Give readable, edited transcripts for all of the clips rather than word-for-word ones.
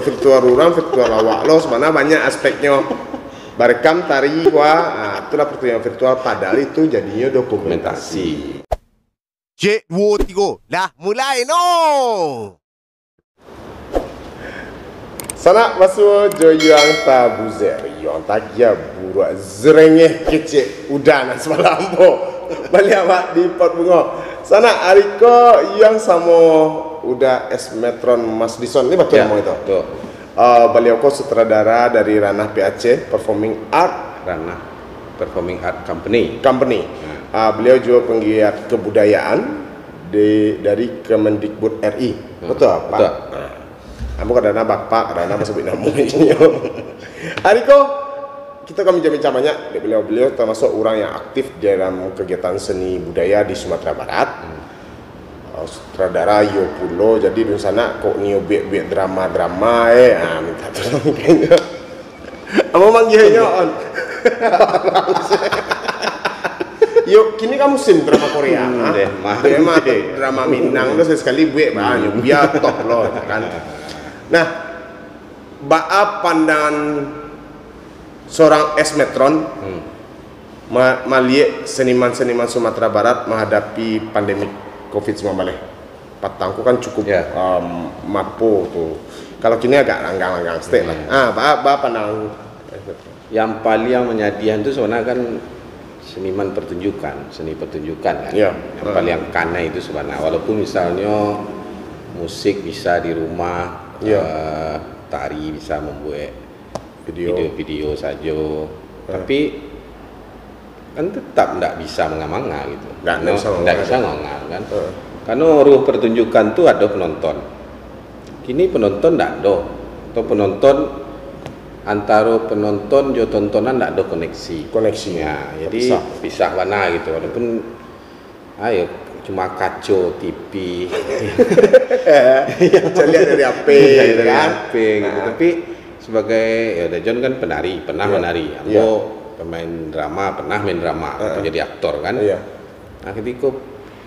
virtual orang, virtual awak lo sebenarnya banyak aspeknya. Barekam tari itulah pertunjukan virtual padahal itu jadinya dokumentasi. Cek 2 3 dah mulai no. Sana masuk joyang tabuzer yang tagia buruak zerengeh kecek udanan semalam balik awak di pot bunga. Sana Ariko yang sama udah Metron Mas Dison ini betul mau itu. Betul. Beliau kok sutradara dari Ranah PAC Performing Art Company. Beliau juga penggiat kebudayaan dari Kemendikbud RI. Betul Pak? Betul. Kamu kadang-kadang bapak, kadang-kadang sebut namanya. Ariko, kita kami bincang banyak. Beliau termasuk orang yang aktif dalam kegiatan seni budaya di Sumatera Barat. Sutradara yo pulo, jadi di sana kok nio biak drama minta tolong kayaknya. Apa manggilnya on? Yuk, kini kamu musim drama Korea, drama Minang lo sekali buat banyak biar top lo kan. Nah, baa pandangan seorang Metron melihat seniman-seniman Sumatera Barat menghadapi pandemi COVID-19. Patangku kan cukup mapo tuh. Kalau kini agak langgang-langgang stay lah. Baa pandangan yang paling menyedihkan itu sebenarnya kan seni pertunjukan kan. Yang paling karena itu sebenarnya walaupun misalnya musik bisa di rumah, tari bisa membuat video saja, tapi kan tetap tidak bisa menganga gitu. Tidak bisa menganga kan. Karena ruh pertunjukan itu ada penonton. Kini penonton tidak ada, atau penonton antara penonton jo tontonan tidak ada koneksi ya, jadi pisah mana gitu. Walaupun ayo cuma kaco TV yang lihat dari HP gitu. Tapi sebagai John kan pernah menari, Ambo pemain drama, pernah main drama atau jadi aktor kan. Nah ketika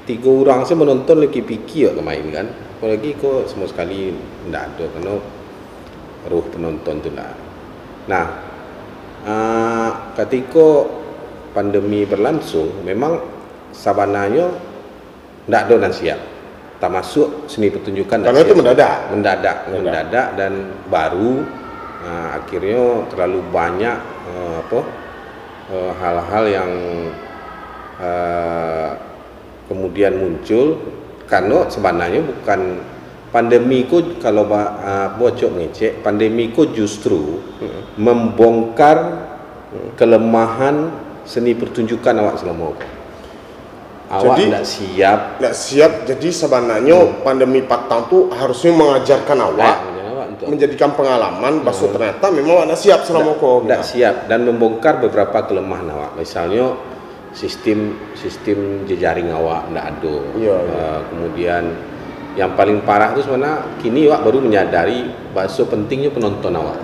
3 orang saya menonton lagi pikir main kan, apalagi kok semua sekali tidak ada karena ruh penonton tu lah. Nah, ketika pandemi berlangsung, memang sabananya tidak ada dan siap. Termasuk seni pertunjukan. Karena itu mendadak dan baru. Akhirnya terlalu banyak hal-hal yang kemudian muncul karena sebenarnya bukan pandemi ku, kalau bocok ngecek, pandemi ku justru membongkar kelemahan seni pertunjukan awak selama awak tidak siap. Jadi sebenarnya pandemi 4 tahun tu harusnya mengajarkan awak menjadikan pengalaman bahwa ternyata memang awak tidak siap selama kau tidak siap dan membongkar beberapa kelemahan awak. Misalnya sistem jejaring awak tidak ada. Kemudian yang paling parah itu sebenarnya kini awak baru menyadari bahwa pentingnya penonton awak.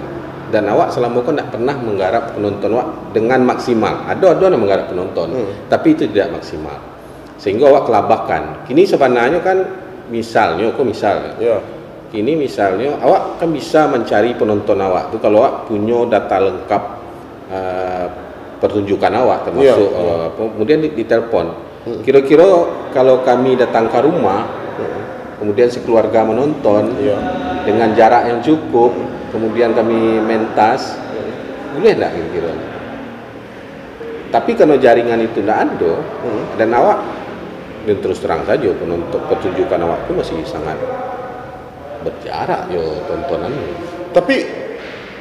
Dan awak selama kan tidak pernah menggarap penonton awak dengan maksimal. Ada yang menggarap penonton, tapi itu tidak maksimal. Sehingga awak kelabahkan. Kini sebenarnya kan kini misalnya awak kan bisa mencari penonton awak itu kalau awak punya data lengkap pertunjukan awak termasuk kemudian ditelepon. Kira-kira kalau kami datang ke rumah kemudian sekeluarga menonton dengan jarak yang cukup, kemudian kami mentas, boleh tidak kira-kira? Tapi kalau jaringan itu tidak ada dan awak, dan terus terang saja penonton pertunjukan awak itu masih sangat berjarak tontonannya. Tapi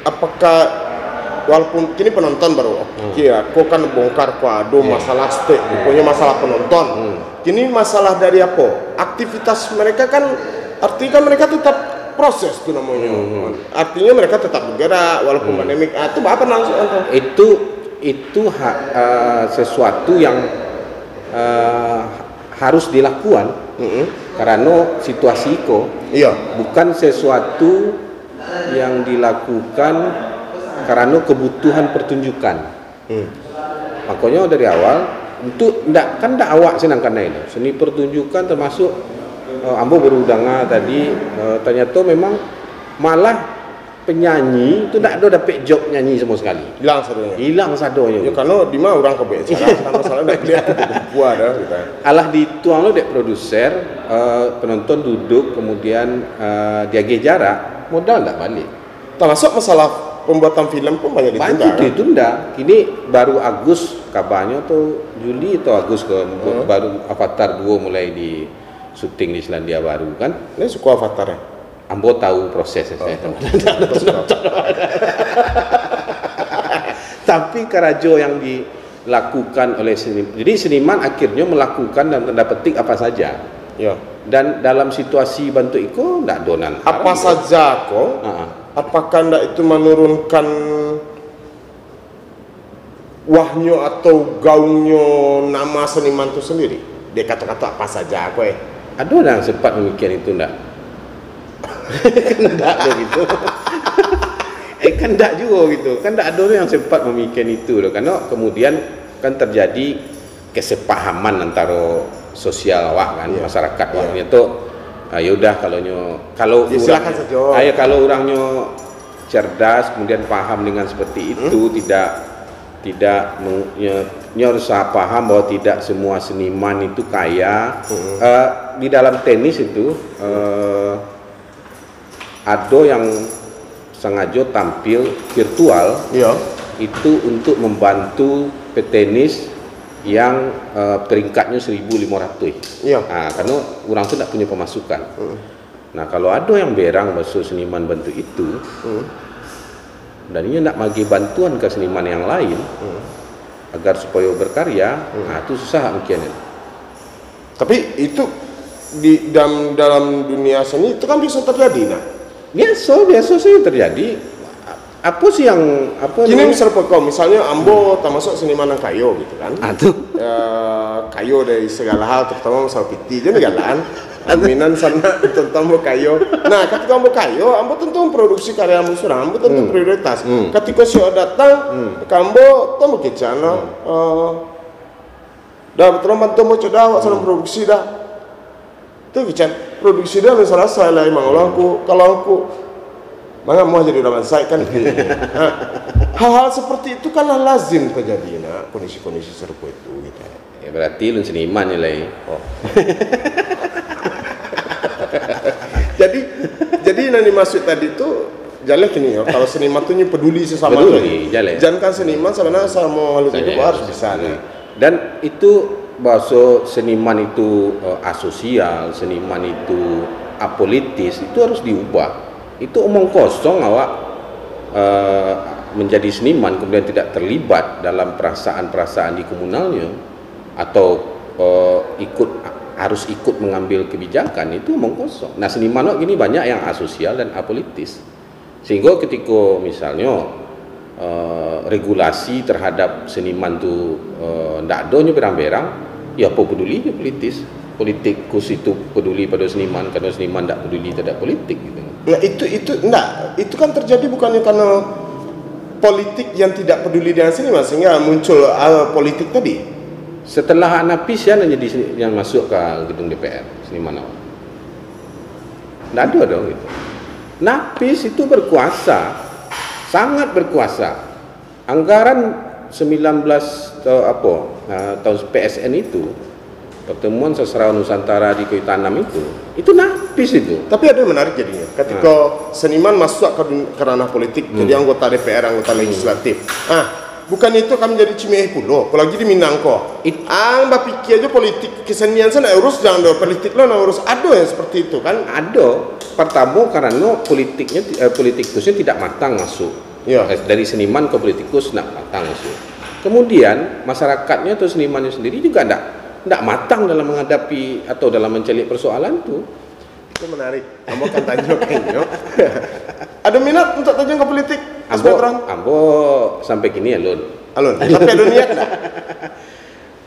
apakah walaupun kini penonton baru kok kan bongkar masalah stake, pokoknya masalah penonton. Kini masalah dari apa? Aktivitas mereka kan artinya mereka tetap proses tuh namanya. Artinya mereka tetap bergerak walaupun pandemik. Itu apa langsung? Itu sesuatu yang harus dilakukan karena situasi bukan sesuatu yang dilakukan karena kebutuhan pertunjukan. Makanya dari awal itu ndak awak senang karena ini seni pertunjukan termasuk ambo berudanga tadi ternyata memang malah penyanyi itu tak ada dapat job nyanyi sama sekali. Hilang sadonya. Ya karena di mana orang kebek cara masalah dak lihat buah dah gitu. Alah dituang lo dek produser, penonton duduk kemudian dia jarak, modal tak balik. Termasuk masalah pembuatan film pun banyak ditunda. Banyak ditunda. Kini baru Agus kabarnya tuh Juli atau Agus baru Avatar 2 mulai di syuting di Selandia Baru kan. Ini suka Avatarnya. Ambo tahu prosesnya saya. Tapi karajo yang dilakukan oleh seniman. Jadi seniman akhirnya melakukan dalam tanda petik apa saja. Ya. Dan dalam situasi bantu iko ndak donan. Apa saja kok? Apakah ndak itu menurunkan wahnya atau gaungnya nama seniman itu sendiri? Dia kata-kata apa saja kok? Ada orang sempat memikirkan itu ndak? Kan enggak gitu. Kan enggak juga gitu. Kan enggak ada orang yang sempat memikirkan itu loh. Karena kemudian kan terjadi kesepahaman antara sosial awak kan, masyarakat awaknya tuh ya udah kalau ya, silakan saja. Kalau orangnya cerdas kemudian paham dengan seperti itu, tidak harus paham bahwa tidak semua seniman itu kaya. Di dalam tenis itu ada yang sengaja tampil virtual itu untuk membantu petenis yang peringkatnya 1.500. Karena orang itu tidak punya pemasukan. Nah kalau ada yang berang masuk seniman bantu itu, dan ini tidak bagi bantuan ke seniman yang lain agar supaya berkarya, itu susah mungkin. Tapi itu di dalam dunia seni itu kan bisa terjadi, nah. Biasa sih terjadi. Apa sih yang Kini misalnya Ambo termasuk seniman yang kayo gitu kan. Kayo dari segala hal, terutama masalah piti jadi jalan. Aminan sana tentang kayo. Nah, ketika Ambo kayo, Ambo tentu memproduksi karya Ambo surang, Ambo tentu prioritas. Ketika si datang ke Ambo, temu kecana. Dah betul bantu Ambo coba awak salam produksi dah. Itu kican produksi dia misalnya saya lah emang kalau aku mana mau jadi orang saya kan hal-hal seperti itu kan lazim terjadi kondisi-kondisi serupa itu gitu. Ya berarti lu seniman ya lah. jadi yang dimaksud tadi itu jalan gini ya, kalau seniman tuh peduli sesama jangan kan seniman sebenarnya sama makhluk hidup harus bisa dan itu bahasa seniman itu asosial, seniman itu apolitis, itu harus diubah. Itu omong kosong awak menjadi seniman kemudian tidak terlibat dalam perasaan-perasaan di komunalnya atau harus ikut mengambil kebijakan, itu omong kosong. Nah seniman gini banyak yang asosial dan apolitis, sehingga ketika misalnya regulasi terhadap seniman itu ndak adanya berang-berang, ya apa pedulinya politikus itu peduli pada seniman karena seniman ndak peduli terhadap politik gitu. Nah itu kan terjadi bukannya karena politik yang tidak peduli dengan seniman sehingga muncul politik tadi. Setelah Anapis ya jadi yang masuk ke gedung DPR seniman awal. Ndak ada dong gitu. Napis itu berkuasa, sangat berkuasa. Anggaran 19 tahun PSN itu, pertemuan sastra Nusantara di Kuittanam itu Napis itu. Tapi ada yang menarik jadinya ketika seniman masuk ke ranah politik jadi anggota DPR, anggota legislatif. Bukan itu kami jadi Cimahi pulo, apalagi di Minang kok. Mbak pikir aja politik kesenian sana urus jangan ada politik lo urus, ada yang seperti itu kan? Ada. Pertama karena politikusnya tidak matang masuk. Dari seniman ke politikus tidak matang masuk. Kemudian masyarakatnya atau senimannya sendiri juga tidak matang dalam menghadapi atau dalam mencelik persoalan itu. Itu menarik. Kamu akan tanya kayaknya. Ada minat untuk terjun ke politik? Ambo sampai kini alun. Tapi ada niat enggak?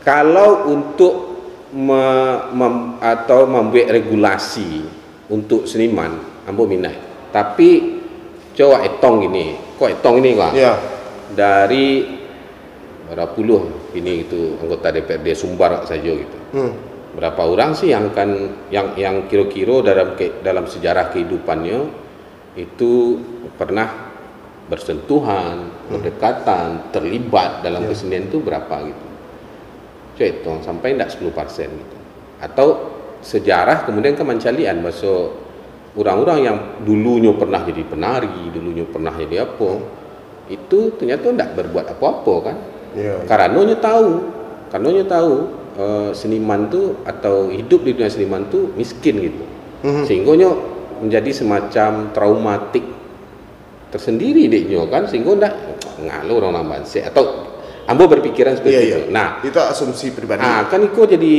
Kalau untuk membuat regulasi untuk seniman, ambo minat. Tapi coba etong ini, kok? Ya. Dari berapa puluh ini itu anggota DPRD Sumbar saja gitu. Berapa orang sih yang kira-kira dalam sejarah kehidupannya itu pernah bersentuhan, berdekatan, terlibat dalam kesenian itu berapa gitu. Coba hitung sampai enggak 10% gitu. Atau sejarah kemudian kemancalian bahasa orang-orang yang dulunya pernah jadi penari, dulunya pernah jadi apa, itu ternyata enggak berbuat apa-apa kan. Karena tahu seniman tuh atau hidup di dunia seniman tuh miskin gitu. Sehingga menjadi semacam traumatik tersendiri deknya kan, sehingga ndak ngalu orang Bansek atau ambo berpikiran seperti itu. Nah, itu asumsi pribadi. Kan itu jadi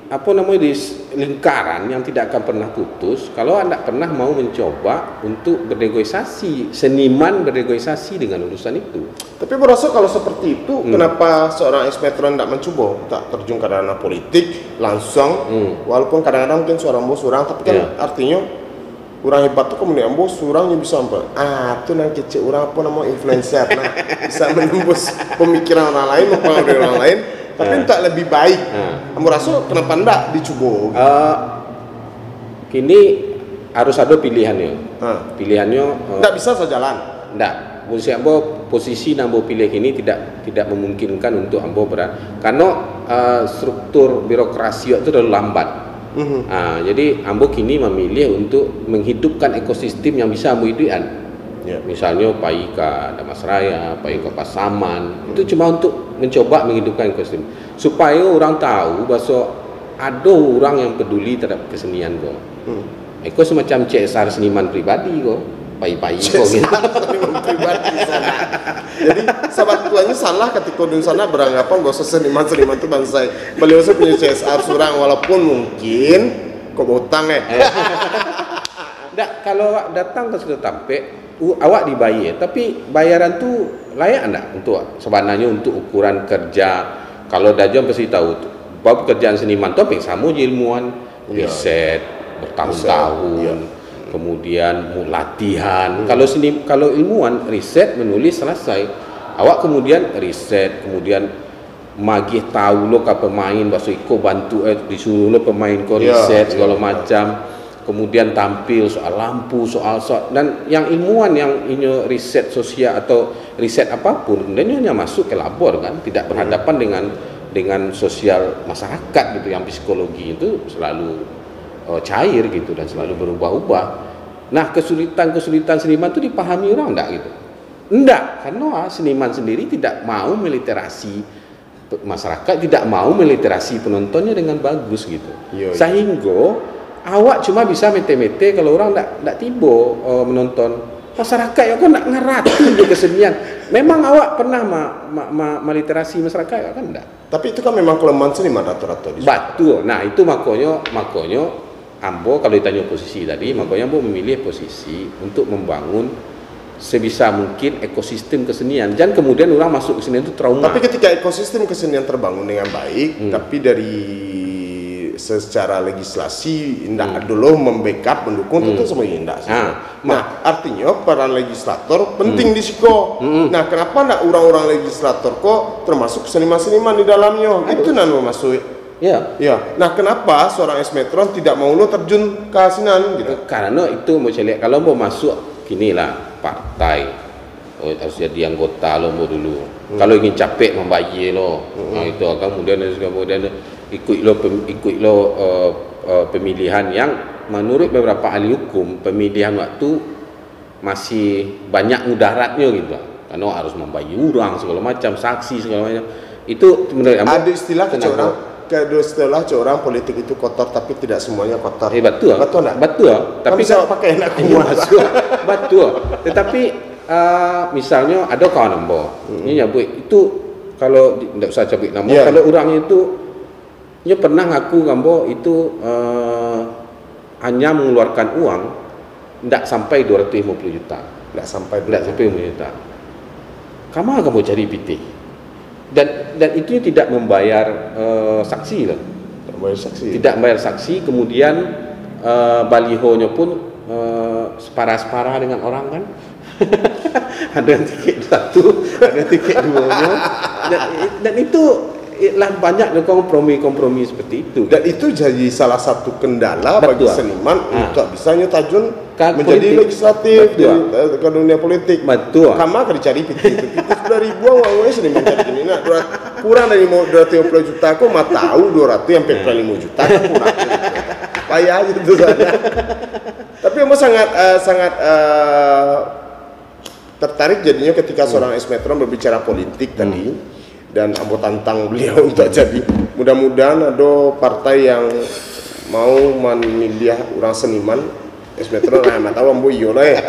apa namanya di lingkaran yang tidak akan pernah putus kalau anda pernah mau mencoba untuk bernegosiasi, seniman bernegosiasi dengan urusan itu. Tapi berasa kalau seperti itu, kenapa seorang ex-metron tidak mencoba tak terjun ke ranah politik langsung, walaupun kadang-kadang mungkin seorang bos orang, tapi kan artinya orang hebat tuh kemudian bos orangnya bisa apa? Tuh yang kecil orang apa namanya influencer, nah bisa menembus pemikiran orang lain, mempengaruhi orang lain. Tapi tak lebih baik. Kamu rasa kenapa enggak dicoba? Kini harus ada pilihannya. Pilihannya enggak bisa sejalan. Enggak. Posisi nambo pilih ini tidak memungkinkan untuk ambo berat. Karena struktur birokrasi itu terlalu lambat. Jadi ambo kini memilih untuk menghidupkan ekosistem yang bisa ambo hidupkan. Misalnya pai ke Damasraya, pai ke Pasaman, itu cuma untuk mencoba menghidupkan ekosistem supaya orang tahu bahwa ada orang yang peduli terhadap kesenian kok. Itu semacam CSR seniman pribadi kok, pai-pai kok gitu. Seniman pribadi sana. Jadi sahabat tuanya salah ketika di sana beranggapan bahwa seniman itu bangsa. Beliau punya CSR surang walaupun mungkin kok utang Nggak, kalau datang ke sudah tampe awak dibayar, tapi bayaran tu layak enggak untuk sebenarnya untuk ukuran kerja. Kalau Dajjal pasti tahu bab pekerjaan seniman tu apa yang sama je ilmuwan, riset bertahun-tahun, kemudian latihan. Kalau ilmuwan riset menulis selesai, awak kemudian riset, kemudian magih tahu lo ke pemain, bahasa iko bantu disuruh lo pemain ko riset segala macam. Kemudian tampil soal lampu, soal dan yang ilmuwan yang ini riset sosial atau riset apapun, kemudian hanya masuk ke labor kan, tidak berhadapan dengan sosial masyarakat gitu, yang psikologi itu selalu cair gitu dan selalu berubah-ubah. Nah, kesulitan seniman itu dipahami orang enggak gitu? Enggak, karena seniman sendiri tidak mau meliterasi masyarakat, tidak mau meliterasi penontonnya dengan bagus gitu. Sehingga awak cuma bisa mete-mete kalau orang tak tiba menonton. Masyarakat yang kau nak ngerti di kesenian. Memang awak pernah meliterasi masyarakat kan enggak? Tapi itu kan memang kelemahan seniman rata-rata. Betul. Nah, itu makanya ambo kalau ditanya posisi tadi, makanya ambo memilih posisi untuk membangun sebisa mungkin ekosistem kesenian. Jangan kemudian orang masuk kesenian itu trauma. Tapi ketika ekosistem kesenian terbangun dengan baik, tapi dari secara legislasi tidak dulu membackup mendukung itu semuanya tidak. Nah, artinya peran legislator penting di siko. Nah, kenapa tidak orang-orang legislator kok termasuk seniman-seniman di dalamnya? Itu nano masuk. Nah, kenapa seorang ex-metron tidak mau lo terjun ke asinan gitu? Karena itu mau lihat kalau mau masuk kini lah partai harus jadi anggota lo mau dulu. Kalau ingin capek membayar lo, itu kemudian ikut lo pemilihan yang menurut beberapa ahli hukum pemilihan waktu masih banyak mudaratnya gitu, karena harus membayar orang segala macam, saksi segala macam. Itu menurut ada istilah orang politik itu kotor, tapi tidak semuanya kotor. Betul. Tapi bisa pakai enak betul. Tetapi misalnya ada kawan ambo, ini nyebut itu kalau tidak usah sebut nama, kalau orang itu dia pernah ngaku gambo itu hanya mengeluarkan uang tidak sampai 250 juta. Tidak sampai 250 juta. Kamu cari PT. Dan itu tidak membayar saksi loh. Tidak membayar saksi, kemudian balihonya pun separa-separa dengan orang kan. Ada tiket satu, ada tiket dua. Dan itu lah banyak kompromi-kompromi seperti itu. Dan itu jadi salah satu kendala bagi seniman untuk bisa nyutajun menjadi politik. Legislatif ke dunia politik. Betul. Kamu akan dicari piti 10 ribu uangnya seniman jadi gini. Nah, kurang dari 250 juta aku mah tahu 200 sampai 5 juta kurang. Payah aja itu saja. Tapi emang sangat tertarik jadinya ketika seorang Esmetron berbicara politik tadi, dan ambo tantang beliau untuk jadi mudah-mudahan ada partai yang mau memilih orang seniman Esmetron lah tahu ambo iyo lah ya.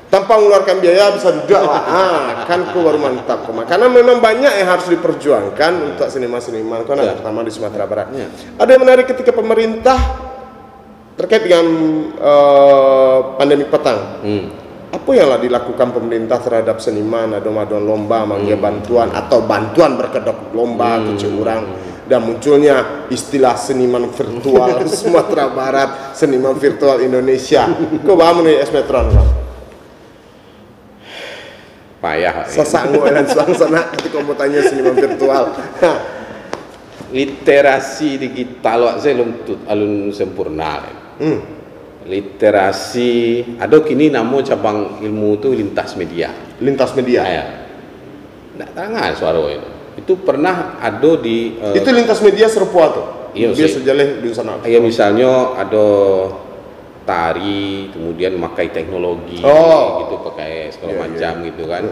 Tanpa mengeluarkan biaya bisa juga lah. Kan ku baru mantap karena memang banyak yang harus diperjuangkan untuk seniman-seniman karena terutama di Sumatera Barat. Ada yang menarik ketika pemerintah terkait dengan pandemi petang. Apa yang dilakukan pemerintah terhadap seniman, ada maduan lomba, manggil bantuan atau bantuan berkedok lomba kecil orang, dan munculnya istilah seniman virtual Sumatera Barat, seniman virtual Indonesia. Kau paham nih Esmetron? Payah. Sesanggup dan suasana ketika kamu tanya seniman virtual. Literasi digital saya alun sempurna. Literasi ada kini nama cabang ilmu itu lintas media. Lintas media. Ya. Nggak tangan suara itu pernah ada di itu lintas media serupa tuh. Iya biasa jalan di sana. Iya misalnya ada tari, kemudian memakai teknologi, gitu pakai segala macam gitu kan.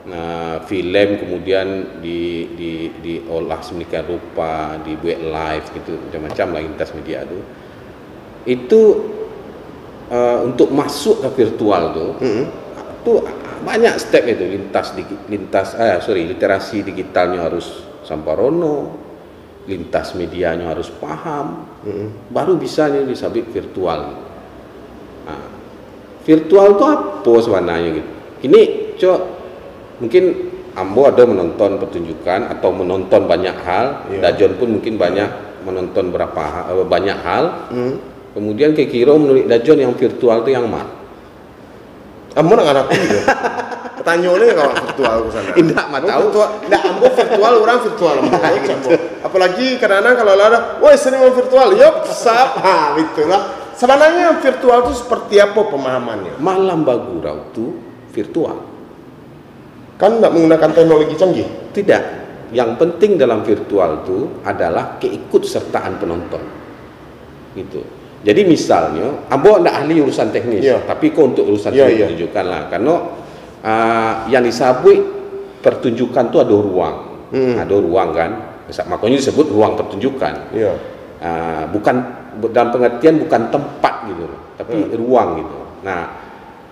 Nah film kemudian diolah sedemikian rupa, dibuat live gitu macam-macam lah lintas media itu untuk masuk ke virtual tuh banyak step itu literasi digitalnya harus samparono, lintas medianya harus paham, baru bisa nih disabit virtual. Nah, virtual itu apa sebenarnya gitu? Ini mungkin ambo ada menonton pertunjukan atau menonton banyak hal, Dajon pun mungkin banyak menonton banyak hal. Kemudian kira menurut Dajon yang virtual itu yang mana? Ambo nak ngarap gitu. Pertanyaannya kalau virtual ke sana. Indah mah tahu. Ndak ambo virtual orang virtual ambo. Apalagi kadang-kadang kalau ada, "Woi, seniman virtual." Yup, sap. Itulah. Sebenarnya virtual itu seperti apa pemahamannya? Malam Bagurau itu virtual. Kan nggak menggunakan teknologi canggih? Tidak. Yang penting dalam virtual itu adalah keikutsertaan penonton. Gitu. Jadi misalnya, ambo ndak ahli urusan teknis, tapi kok untuk urusan pertunjukan lah, karena yang disebut pertunjukan itu ada ruang kan, makanya disebut ruang pertunjukan. Bukan dalam pengertian bukan tempat gitu, tapi ruang gitu. Nah,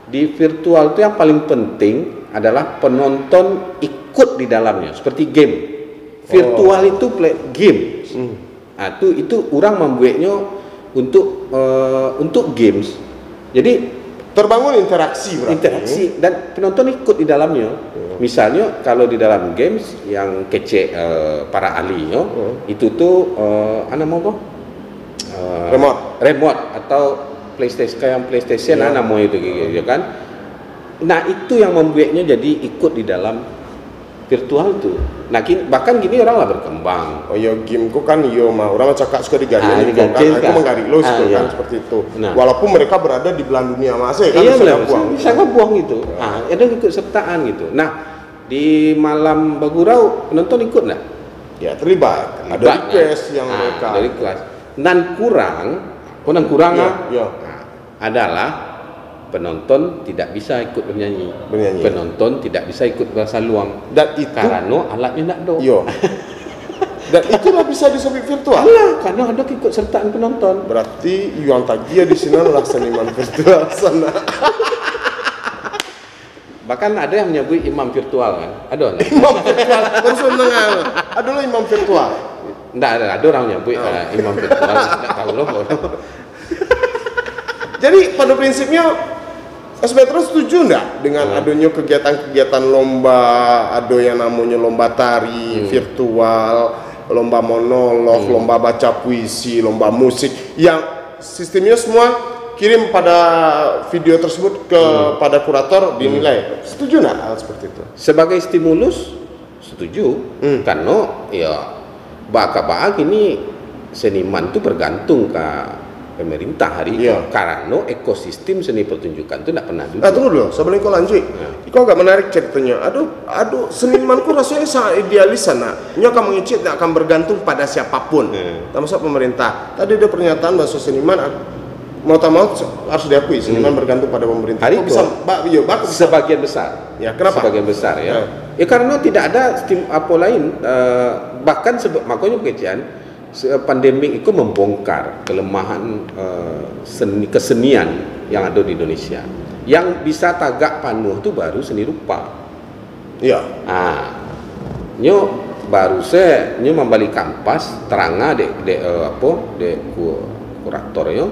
di virtual itu yang paling penting adalah penonton ikut di dalamnya, seperti game. Virtual itu play game. Nah, itu orang membuatnya untuk games. Jadi terbangun interaksi berarti. Interaksi dan penonton ikut di dalamnya. Misalnya kalau di dalam games yang kece para ahli itu tuh remote atau PlayStation namanya itu gitu kan. Nah, itu yang membuatnya jadi ikut di dalam virtual tuh. Nah, bahkan gini orang lah berkembang. Oh ya, game ku kan orang cakap suka diganti kan. Aku menggarik lo kan seperti itu. Nah, walaupun mereka berada di belahan dunia masih kan bisa buang gitu. Ada ikut sertaan gitu. Nah, di malam Bagurau penonton ikut enggak? Ya, terlibat. Ada request yang mereka. Dari kelas. Dan kurang adalah penonton tidak bisa ikut bernyanyi. Penonton tidak bisa ikut bersaluang. Dan itu karena alatnya tidak ada. Dan itulah bisa disebut virtual. Karena ada ikut sertaan penonton. Berarti yang tadi di sini adalah seniman virtual sana. Bahkan ada yang menyebut imam virtual kan? Ada. Imam virtual. Terus menengah. Adalah imam virtual. Ada orang menyebut imam virtual. Tidak tahu loh. Jadi pada prinsipnya Esmetron setuju enggak dengan adanya kegiatan-kegiatan lomba, ada yang namanya lomba tari virtual, lomba monolog, lomba baca puisi, lomba musik, yang sistemnya semua kirim pada video tersebut kepada kurator dinilai. Setuju enggak hal seperti itu? Sebagai stimulus setuju. Karena ya baka gini seniman itu bergantung ke pemerintah hari itu. Karena ekosistem seni pertunjukan itu tidak pernah duduk. Tunggu dulu, sebelum kau lanjut. Kau agak menarik ceritanya. Aduh, senimanku rasanya sangat idealis sana. Nyo akan mengicit tidak akan bergantung pada siapapun. Termasuk pemerintah. Tadi ada pernyataan bahwa seniman mau tak mau harus diakui seniman bergantung pada pemerintah. Hari itu sebagian besar. Ya, kenapa? Sebagian besar ya. Ya karena tidak ada apa lain. Bahkan makanya pengajian pandemi itu membongkar kelemahan kesenian yang ada di Indonesia. Yang bisa tagak panuh itu baru seni rupa. Iya. Nyo baru nyo membalik kampas teranga de kuratornya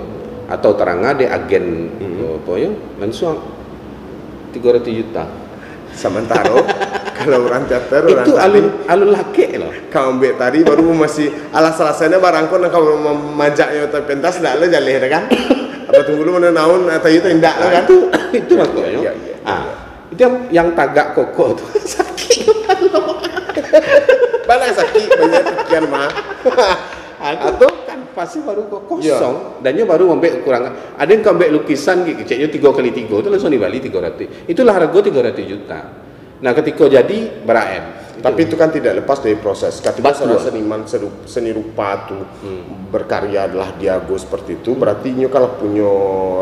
atau teranga de agen apa ya langsung 300 juta. Sementara kalau orang teater itu alun laki loh. Kau ambil tadi baru masih alas-alasannya barangkon kalau memajaknya atau pentas tidak lo jaleh kan? Apa tunggu dulu mana naon atau itu tidak lo kan? Itu maksudnya. Itu yang tagak koko tuh sakit. Mana sakit banyak sekian mah. Atau kan pasti baru kosong dan baru ambil kekurangan. Ada yang ambil lukisan gitu, ceknya 3x3 itu langsung dibalik 300. Itulah harga 300 juta. Nah, ketika jadi beraem. Tapi itu kan tidak lepas dari proses. Ketika seorang seniman seni rupa tuh berkarya adalah diago seperti itu, berarti nyo kalau punya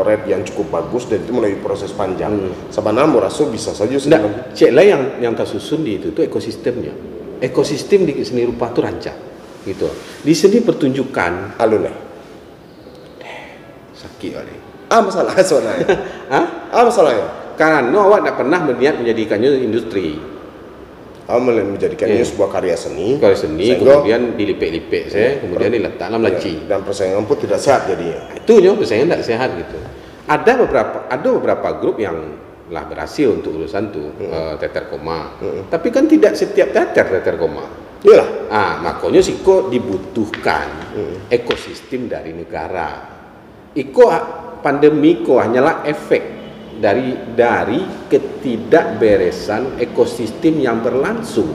red yang cukup bagus dan itu melalui proses panjang. Sebenarnya muraso bisa saja seniman. Ceklah yang tersusun di itu ekosistemnya. Ekosistem di seni rupa itu rancang. Gitu. Di sini pertunjukan alun sakit kali. Masalah soalnya. Masalahnya. Karena awak tidak pernah berniat menjadikannya industri. Menjadikannya sebuah karya seni. Kemudian dilipek-lipek kemudian diletak dalam laci. Dan persaingan pun tidak sehat jadinya. Itu persaingan tidak sehat gitu. Ada beberapa grup yang lah berhasil untuk urusan tuh teater koma. Tapi kan tidak setiap teater koma. Iyalah. Makanya kok dibutuhkan ekosistem dari negara. Pandemi hanyalah efek dari ketidakberesan ekosistem yang berlangsung.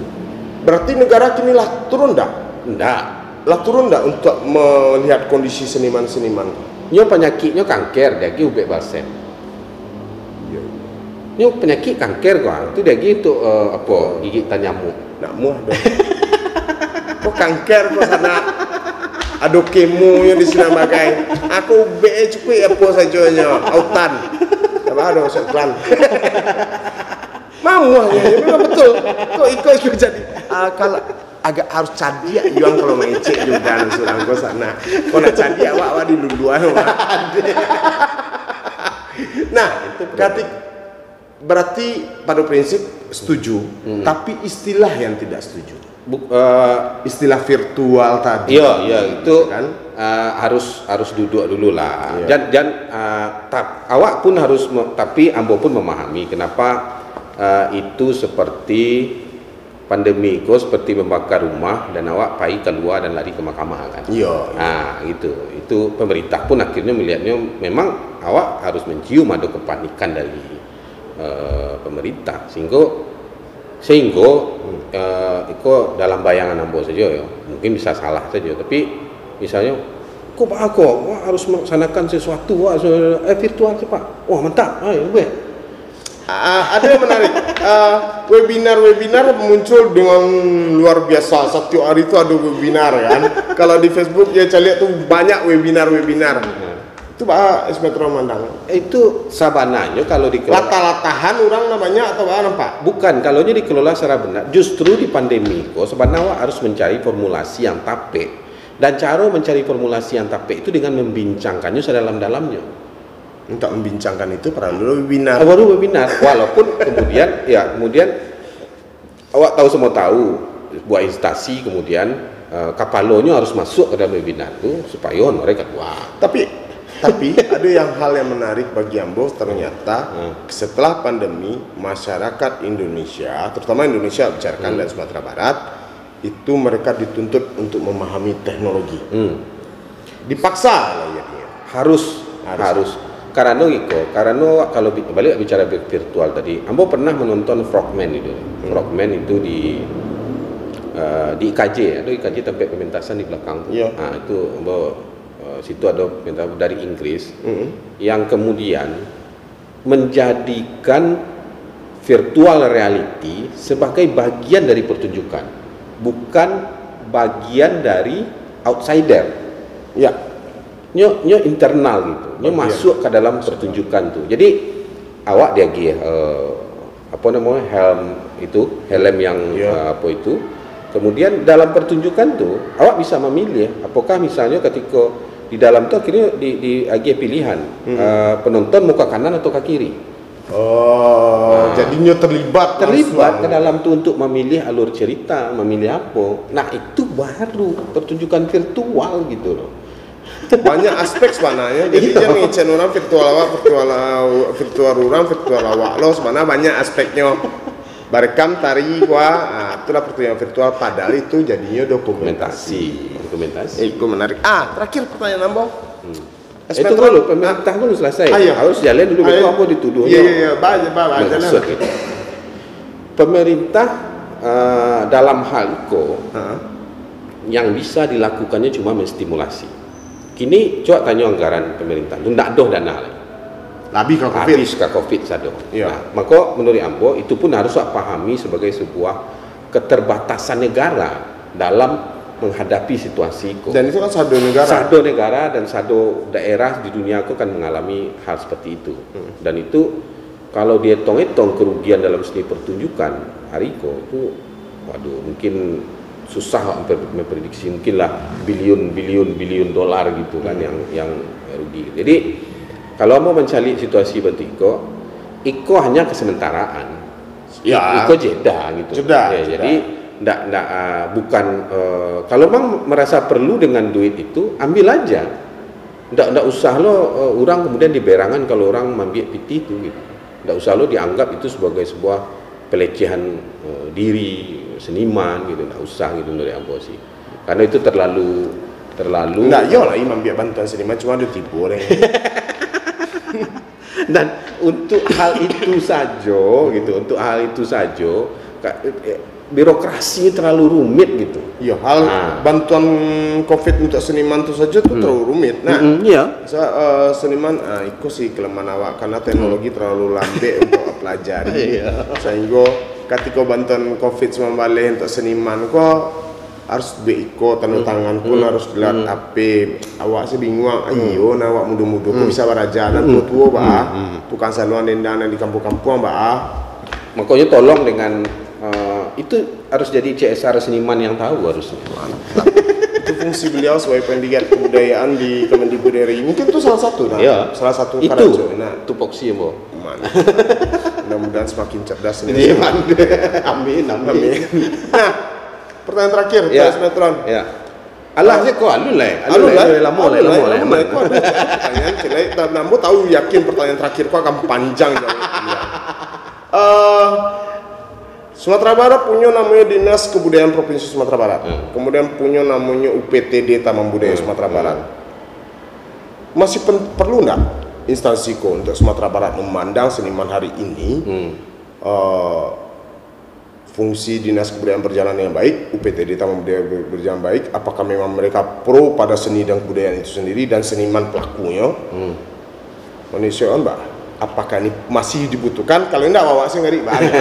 Berarti negara kini lah turun dah? Enggak. Lah turun dah untuk melihat kondisi seniman-seniman. Nyo penyakitnya kanker, dia lagi ubek balsem. Nyo penyakit kanker itu dia gitu gigitan nyamuk. Nak muah dong. Kok kanker kok sana ada kemo yang di sini makai. Aku be cukup apa sajanya autan. Apa ada seklan. Mamuahnya memang betul. Kok ikut jadi kalau agak harus cadia yang kalau mengecek juga sudah kau sana. Kau nak cadia awak di duluan. Nah, berarti pada prinsip setuju, tapi istilah yang tidak setuju. Istilah virtual tadi. Iya, itu kan harus duduk dulu lah. Dan awak pun harus, tapi ambo pun memahami kenapa itu seperti pandemi itu seperti membakar rumah dan awak pai keluar dan lari ke mahkamah kan. Iya. Itu pemerintah pun akhirnya melihatnya memang awak harus mencium ada kepanikan dari pemerintah sehingga itu dalam bayangan ambo saja ya, mungkin bisa salah saja, tapi misalnya kok harus melaksanakan sesuatu virtual sih Pak, wah mantap, ada yang menarik, webinar muncul dengan luar biasa. Setiap hari itu ada webinar kan. Kalau di Facebook ya saya lihat tuh banyak webinar. Itu Pak Ismetro Mandang. Itu sabananya kalau dikelola latahan orang namanya atau apa Pak? Bukan, kalau dikelola secara benar. Justru di pandemi kok sebenarnya harus mencari formulasi yang tape. Dan cara mencari formulasi yang tape itu dengan membincangkannya sedalam-dalamnya. Untuk membincangkan itu perlu webinar. Baru webinar. Walaupun kemudian awak semua tahu buat instansi kemudian kapalonya harus masuk ke dalam webinar itu supaya mereka keluar. Tapi ada hal yang menarik bagi Ambo, ternyata setelah pandemi masyarakat Indonesia, terutama Indonesia bicarakan dan Sumatera Barat, itu mereka dituntut untuk memahami teknologi. Dipaksa lah ya. Harus. Karena kalau balik bicara virtual tadi, Ambo pernah menonton Frogman itu. Frogman itu di di IKJ, ada IKJ tempat pementasan di belakang. Itu situ ada pementasan dari Inggris yang kemudian menjadikan virtual reality sebagai bagian dari pertunjukan, bukan bagian dari outsider. Nyo internal gitu, nyo masuk ke dalam pertunjukan tuh. Jadi awak dia apa namanya helm yang apa itu. Kemudian dalam pertunjukan tuh awak bisa memilih apakah misalnya ketika di dalam tuh akhirnya di pilihan penonton mau ke kanan atau ke kiri. Jadinya terlibat ke dalam tuh untuk memilih alur cerita, memilih apa. Nah, itu baru pertunjukan virtual gitu loh. Banyak aspek sebenarnya. Jadi jangan ngecen orang virtual awak lo sebenarnya banyak aspeknya. Barekam tari itulah pertunjukan virtual, padahal itu jadinya dokumentasi. Itu menarik. Terakhir pertanyaan Ambo. Itu dulu pemerintah dulu selesai. Harus jalan dulu betul apa dituduh. Jalan. Pemerintah dalam hal itu yang bisa dilakukannya cuma menstimulasi. Kini coba tanya anggaran pemerintah, itu tidak ada dana lagi. Habis ke COVID sado. Nah, maka menurut Ambo itu pun harus pahami sebagai sebuah keterbatasan negara dalam menghadapi situasi itu. Dan itu kan sado negara dan sado daerah di dunia itu kan mengalami hal seperti itu. Dan itu kalau dia hitung kerugian dalam seni pertunjukan hari itu mungkin susah memprediksi, mungkinlah biliun dolar gitu kan yang rugi. Jadi kalau mau mencari situasi seperti Iko hanya kesementaraan. Iko jeda gitu. Jadi bukan kalau memang merasa perlu dengan duit itu ambil aja. Ndak usah lo orang kemudian diberangan kalau orang ambil piti itu gitu. Ndak usah lo dianggap itu sebagai sebuah pelecehan diri seniman gitu. Ndak usah gitu dari Ambo sih. Karena itu terlalu ndak lah ambil bantuan seniman cuma ada tipu orang. Dan untuk hal itu saja birokrasi terlalu rumit gitu. Bantuan COVID untuk seniman itu saja tuh terlalu rumit. Seniman itu sih kelemahan awak karena teknologi terlalu lambat untuk pelajari. Sehingga ketika bantuan COVID-19 untuk seniman kok harus beiko tanda tangan pun harus gelar AP. Awak sih bingung, awak muda-muda kok bisa berajanan tua tukang saluan dendana di kampung-kampung makanya tolong dengan itu harus jadi CSR seniman yang tahu harusnya. Itu fungsi beliau sebagai pendidikan kebudayaan di Kemendikbudristek. Mungkin itu salah satu salah satu itu tupoksi Bo. Mudah-mudahan semakin cerdas ini. Amin. Nah, pertanyaan terakhir Mas Metron. Alahnya kok alun lama. Pertanyaan celai Nambo tahu yakin pertanyaan terakhir kok akan panjang jauh. Sumatera Barat punya namanya Dinas Kebudayaan Provinsi Sumatera Barat. Kemudian punya namanya UPTD Taman Budaya Sumatera Barat. Masih perlu enggak instansi untuk Sumatera Barat memandang seniman hari ini fungsi Dinas Kebudayaan berjalan dengan baik, UPTD Taman Budaya berjalan baik? Apakah memang mereka pro pada seni dan kebudayaan itu sendiri dan seniman pelakunya? Manusia Mbak, apakah ini masih dibutuhkan? Kalau enggak bawa sih ngeri banget.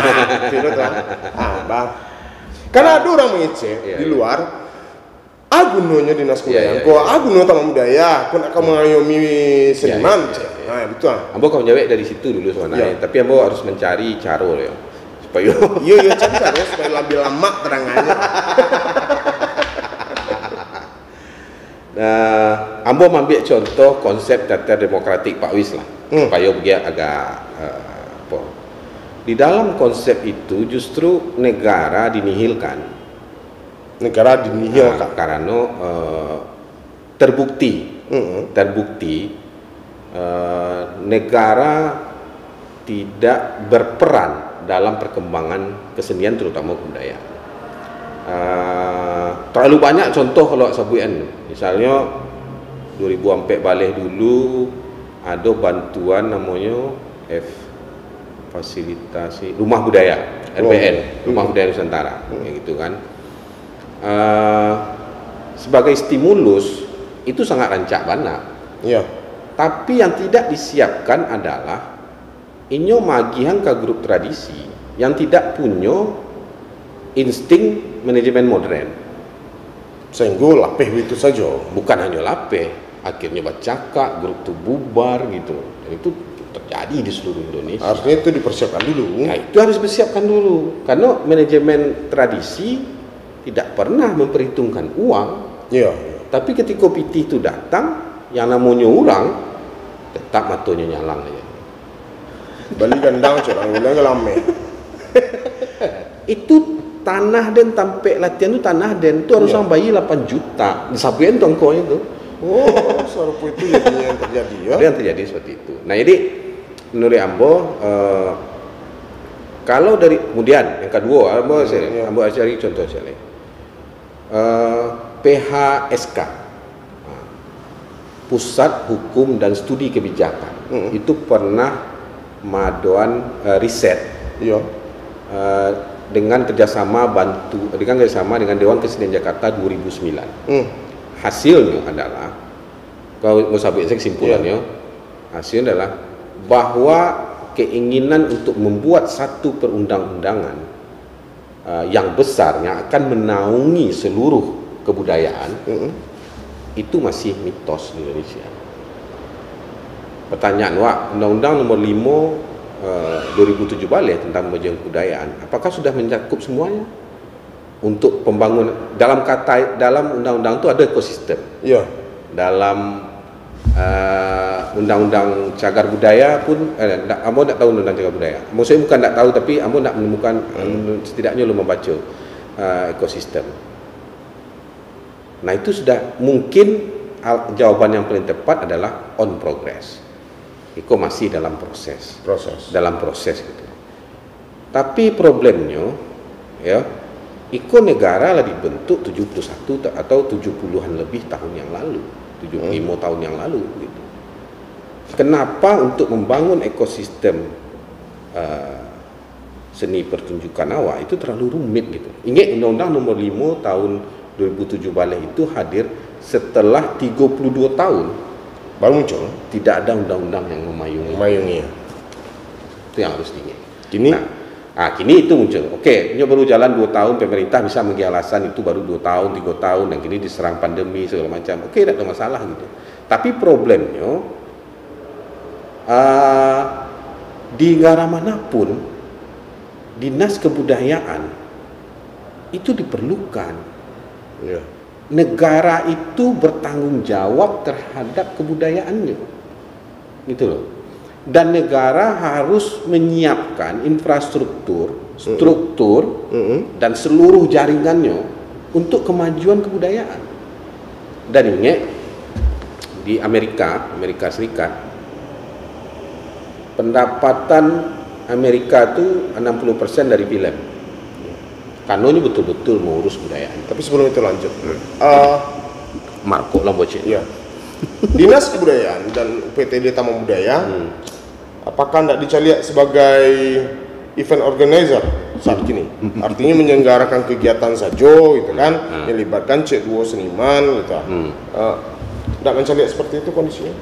Karena ada orang mengecek di luar, gunanya Dinas Kebudayaan, gunanya Taman Budaya, kau akan mengayomi seniman. Betul. Ambo kau jawab dari situ dulu sebenarnya, tapi Ambo harus mencari cara ya. Supaya cari cara supaya lebih lama terangannya. Ambo ambil contoh konsep teater demokratik Pak Wis lah, supaya dia agak di dalam konsep itu justru negara dinihilkan. Karena terbukti negara tidak berperan dalam perkembangan kesenian terutama kebudayaan. Terlalu banyak contoh kalau sabuan, misalnya 2004 balik dulu ada bantuan namanya fasilitasi rumah budaya RBN, Rumah Budaya Nusantara, kayak gitu kan. sebagai stimulus itu sangat rancak bana. Ya. Tapi yang tidak disiapkan adalah inyo magihan ke grup tradisi yang tidak punya insting manajemen modern. Sehingga lapeh itu saja. Bukan hanya lapeh, akhirnya bercakap, grup itu bubar gitu. Dan itu terjadi di seluruh Indonesia. Artinya itu dipersiapkan dulu. Nah, itu harus dipersiapkan dulu. Karena manajemen tradisi tidak pernah memperhitungkan uang. Iya. Tapi ketika PT itu datang, yang namanya orang tetap matanya nyalang aja. Bali gandang orang bilang lame. Itu tanah den tampek latihan itu tanah den itu harus bayi 8 juta. Disabuin tongko itu. Oh, serupa itu jadinya yang terjadi ya. Yang terjadi seperti itu. Nah, jadi menurut Ambo kalau dari kemudian yang kedua Ambo cari contoh sekali. PHSK, Pusat Hukum dan Studi Kebijakan, itu pernah madoan riset, dengan kerjasama dengan Dewan Kesenian Jakarta 2009. Hasilnya adalah, kalau mau sampai kesimpulannya, hasilnya adalah bahwa keinginan untuk membuat satu perundang-undangan yang besar yang akan menaungi seluruh kebudayaan itu masih mitos di Indonesia. Pertanyaan, Undang-Undang Nomor 5 2007 balik tentang pemajuan kebudayaan, apakah sudah mencakup semuanya? Untuk pembangunan dalam undang-undang itu ada ekosistem. Iya. Dalam undang-undang cagar budaya pun, Ambo tidak tahu undang cagar budaya. Maksudnya bukan tidak tahu, tapi Ambo tidak menemukan, setidaknya lo membaca ekosistem. Nah, itu sudah mungkin jawaban yang paling tepat adalah on progress. Iko masih dalam proses. Dalam proses gitu. Tapi problemnya, ya, Iko negara lah dibentuk 71 atau 70-an lebih tahun yang lalu, 75 tahun yang lalu gitu. Kenapa untuk membangun ekosistem seni pertunjukan awak itu terlalu rumit gitu. Ingat Undang-Undang Nomor 5 tahun 2007 balik itu hadir setelah 32 tahun baru muncul. Tidak ada undang-undang yang memayungi. Itu yang harus diingat. Kini itu muncul. Oke, ini baru jalan 2 tahun, pemerintah bisa mengambil alasan itu baru 2 tahun, 3 tahun, dan kini diserang pandemi segala macam. Oke, tidak ada masalah gitu. Tapi problemnya di negara manapun dinas kebudayaan itu diperlukan. Negara itu bertanggung jawab terhadap kebudayaannya, gitu loh. Dan negara harus menyiapkan infrastruktur, struktur, dan seluruh jaringannya untuk kemajuan kebudayaan. Dan ingat, di Amerika Serikat, pendapatan Amerika itu 60% dari film. Karena ini betul-betul mengurus kebudayaan. Tapi sebelum itu lanjut, Marco Lamboce. Ya. Dinas Kebudayaan dan UPTD Taman Budaya, apakah tidak dicari sebagai event organizer saat ini? Artinya menyelenggarakan kegiatan saja, gitu kan, melibatkan cek dua seniman, gitu. Tidak mencari seperti itu kondisinya?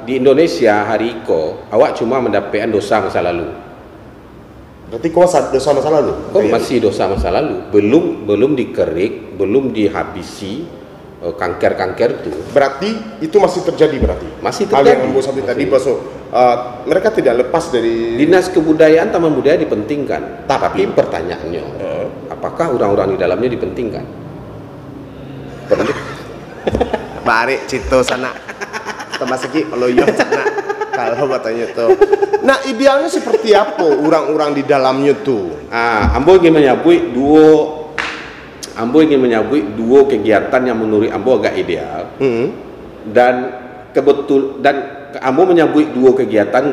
Di Indonesia hari Iko, awak cuma mendapatkan dosa masa lalu. Berarti dosa masa lalu? Masih dosa masa lalu, belum dikerik, belum dihabisi kanker-kanker itu. Berarti itu masih terjadi berarti? Masih terjadi. Hal yang Ambo sampai tadi, mereka tidak lepas dari... Dinas Kebudayaan, Taman Budaya dipentingkan. Tapi pertanyaannya, apakah orang-orang di dalamnya dipentingkan? Perlu. Barik Cito sana. Tambah segi loyo sana. Kalau katanya tuh. Nah, idealnya seperti apa orang-orang di dalamnya tuh? Ambo ingin menyebut dua kegiatan yang menurut Ambo agak ideal. Dan Ambo menyebut dua kegiatan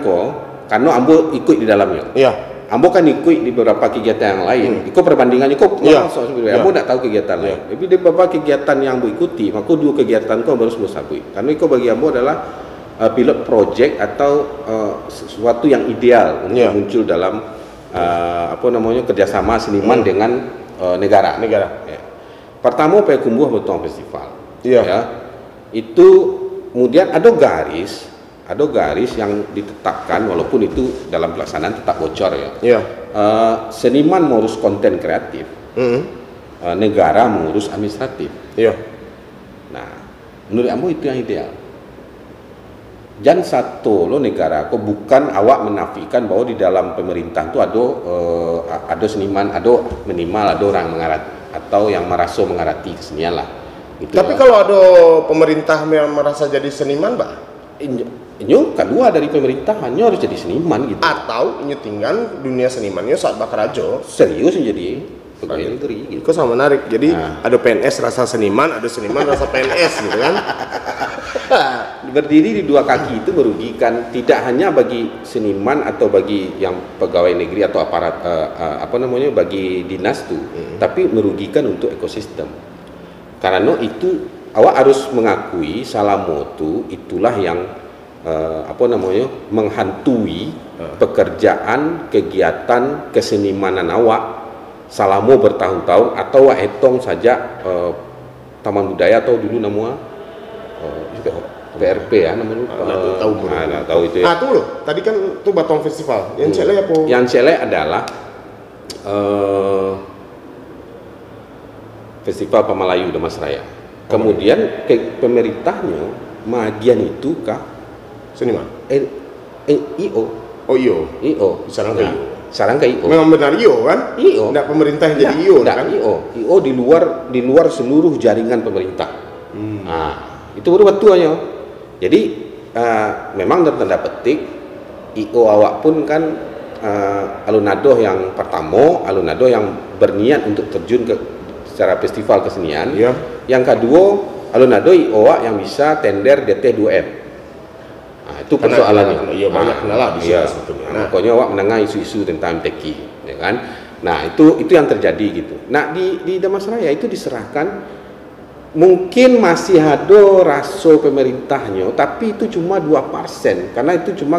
karena Ambo ikut di dalamnya. Iya. Ambo kan ikut di beberapa kegiatan yang lain. Ikut perbandingannya masuk sebenarnya. Ambo tidak tahu kegiatan lain. Tapi di beberapa kegiatan yang Ambo ikuti, maka dua kegiatan baru sabui. Karena itu bagi Ambo adalah pilot project atau sesuatu yang ideal untuk muncul dalam kerjasama seniman dengan negara. Ya. pertama Payakumbuh Botong Festival. Iya. Ya. Itu kemudian ada garis yang ditetapkan walaupun itu dalam pelaksanaan tetap bocor ya. Iya. Seniman mengurus konten kreatif, negara mengurus administratif. Iya. Nah, menurut kamu itu yang ideal. Jangan satu lo negara, kok bukan awak menafikan bahwa di dalam pemerintah itu ada seniman, ada minimal ada orang mengarati atau yang merasa mengarati kesenian lah. Gitu. Tapi kalau ada pemerintah yang merasa jadi seniman, Mbak, inyo kedua dari pemerintahannya harus jadi seniman gitu. atau inyo tinggal dunia senimannya saat bakarajo Serius jadi pegawai negeri gitu. itu sama menarik. Jadi ada PNS rasa seniman, ada seniman rasa PNS gitu kan. Berdiri di dua kaki itu merugikan tidak hanya bagi seniman atau bagi yang pegawai negeri atau aparat bagi dinas tuh, tapi merugikan untuk ekosistem. Karena itu awak harus mengakui Salamo itulah yang menghantui pekerjaan kegiatan kesenimanan awak Salamo bertahun-tahun atau awak hitung saja Taman Budaya atau dulu namanya PRP ya namanya tahu itu ya. Tuh loh, tadi kan tuh Batong Festival. Yang cele apa? Yang cele adalah Festival Pamalayu Damas Raya. Kemudian pemerintahnya magian itu kah seniman? IO. Oh iyo. Sarang ke IO. Sarang ke IO. Memang benar IO kan? IO. Nggak pemerintah yang jadi IO kan? IO di luar seluruh jaringan pemerintah. Nah, itu baru betul. Jadi memang dalam tanda petik IO awak pun kan alun-ado yang pertama, alun-ado yang berniat untuk terjun ke secara festival kesenian. Iya. Yang kedua, alun-ado IO awak yang bisa tender DT2M. Nah, itu persoalannya. Iya, banyak kenalah di sini sebetulnya. Pokoknya awak menengah isu-isu tentang MTQ, ya kan? Nah, itu yang terjadi gitu. Nah, di Damas Raya itu diserahkan. Mungkin masih ada raso pemerintahnya, tapi itu cuma 2% karena itu cuma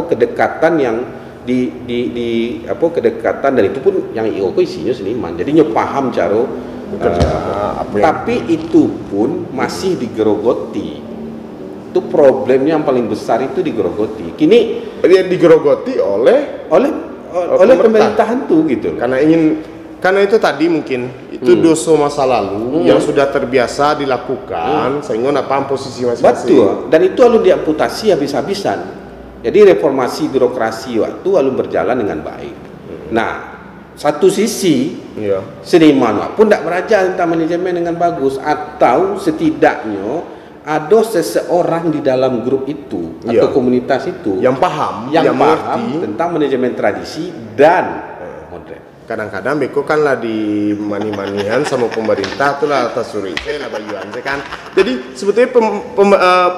kedekatan yang kedekatan dan itu pun yang IO isinya seniman. Jadi paham cara tapi itu pun masih digerogoti. Itu problemnya yang paling besar itu digerogoti. Kini dia digerogoti oleh pemerintahan tuh gitu. Karena itu tadi mungkin itu dosa masa lalu yang sudah terbiasa dilakukan sehingga nggak paham posisi masing-masing. Betul. Dan itu lalu diamputasi habis-habisan. Jadi reformasi birokrasi waktu lalu berjalan dengan baik. Nah, satu sisi seniman pun tidak belajar tentang manajemen dengan bagus atau setidaknya ada seseorang di dalam grup itu atau komunitas itu yang paham tentang manajemen tradisi dan modern. Kadang-kadang beko kan lah di mani-manian sama pemerintah tuh lah atas suri lah bayuan kan. Jadi sebetulnya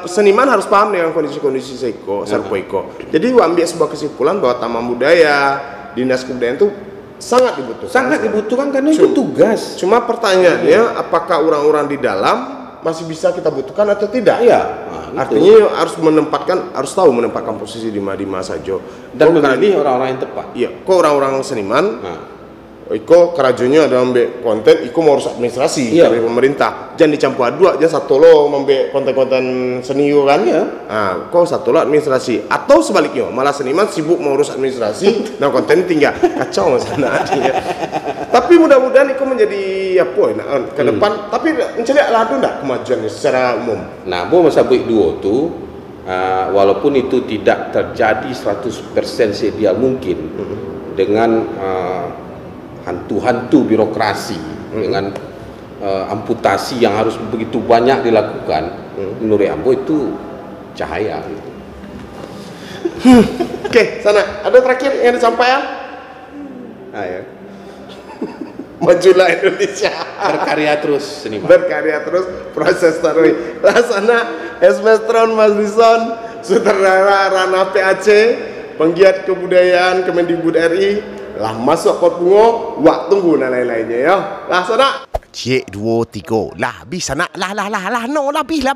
seniman harus paham dengan kondisi-kondisi sarpo eko. Jadi ambil sebuah kesimpulan bahwa Taman Budaya, Dinas Kebudayaan itu sangat dibutuhkan karena itu tugas. Cuma pertanyaannya apakah orang-orang di dalam masih bisa kita butuhkan atau tidak? Iya. Artinya harus tahu menempatkan posisi di mana saja dan memilih orang-orang yang tepat. Iya, kok orang-orang seniman Iko kerajunya ada ambek konten, Iko mau urus administrasi dari pemerintah. Jangan dicampur aduk aja satu lo ambek konten-konten seni kan? Nah, kok satu lo administrasi atau sebaliknya malah seniman sibuk mau urus administrasi, nah konten tinggal kacau masalah dia. Tapi mudah-mudahan Iko menjadi ke depan. Tapi mencari ladu enggak kemajuan secara umum. Nah, masa buik dua tu walaupun itu tidak terjadi 100% seideal mungkin dengan hantu-hantu birokrasi dengan amputasi yang harus begitu banyak dilakukan, menurut Ambo itu cahaya gitu. Oke, sana ada terakhir yang disampaikan? Ayo. Majulah Indonesia. Berkarya terus seniman. Berkarya terus, proses tarui. Laksana Esmestron Mas Dison, sutradara Rana PAC, penggiat kebudayaan Kemendikbud RI. Lah masuk pot bungo, wak tunggu dan lain-lainnya ya. Lah sana. Cik 2 3. Lah habis anak. Lah no lebih.